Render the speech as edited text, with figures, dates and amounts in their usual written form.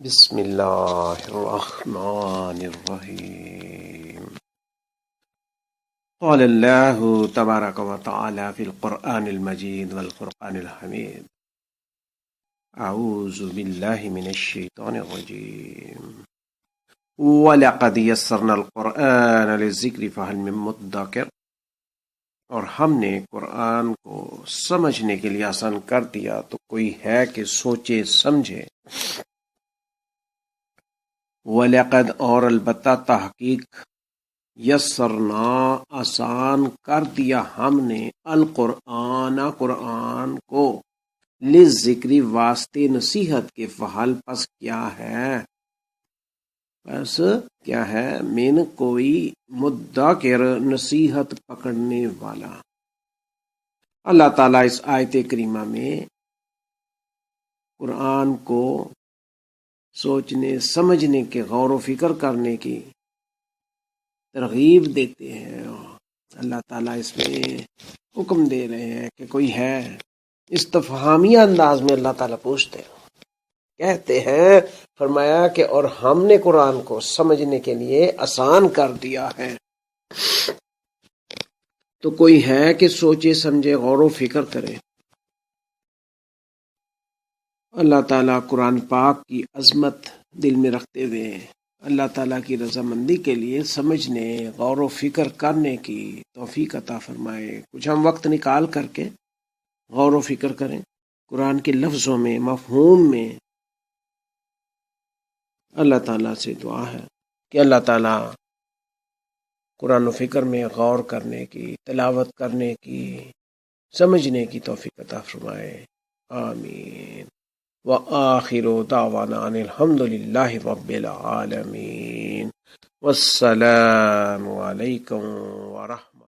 بسم اللہ الرحمن الرحیم قال اللہ تبارک و تعالی فی القرآن المجید والفرقان الحمید اعوذ باللہ من الشیطان الرجیم وَلَقَدْ يَسَّرْنَا الْقُرْآنَ لِلذِّكْرِ فَهَلْ مِن مُدَّكِرٍ، اور ہم نے قرآن کو سمجھنے کے لیے آسان کر دیا تو کوئی ہے کہ سوچے سمجھے۔ وَلَقَدْ، اور البتہ تحقیق، یسرنا آسان کر دیا ہم نے القرآن قرآن کو للذکر واسطے نصیحت کے، فحل پس کیا ہے من کوئی مدکر نصیحت پکڑنے والا۔ اللہ تعالیٰ اس آیت کریمہ میں قرآن کو سوچنے سمجھنے کے، غور و فکر کرنے کی ترغیب دیتے ہیں۔ اللہ تعالیٰ اس میں حکم دے رہے ہیں کہ کوئی ہے، استفہامی انداز میں اللہ تعالیٰ پوچھتے ہیں، کہتے ہیں، فرمایا کہ اور ہم نے قرآن کو سمجھنے کے لیے آسان کر دیا ہے، تو کوئی ہے کہ سوچے سمجھے، غور و فکر کرے۔ اللہ تعالیٰ قرآن پاک کی عظمت دل میں رکھتے ہوئے اللہ تعالیٰ کی رضامندی کے لیے سمجھنے، غور و فکر کرنے کی توفیق عطا فرمائے۔ کچھ ہم وقت نکال کر کے غور و فکر کریں قرآن کے لفظوں میں، مفہوم میں۔ اللہ تعالیٰ سے دعا ہے کہ اللہ تعالیٰ قرآن و فکر میں غور کرنے کی، تلاوت کرنے کی، سمجھنے کی توفیق عطا فرمائے۔ آمین۔ وآخر دعوانا ان الحمد للہ رب العالمین۔ والسلام علیکم ورحمۃ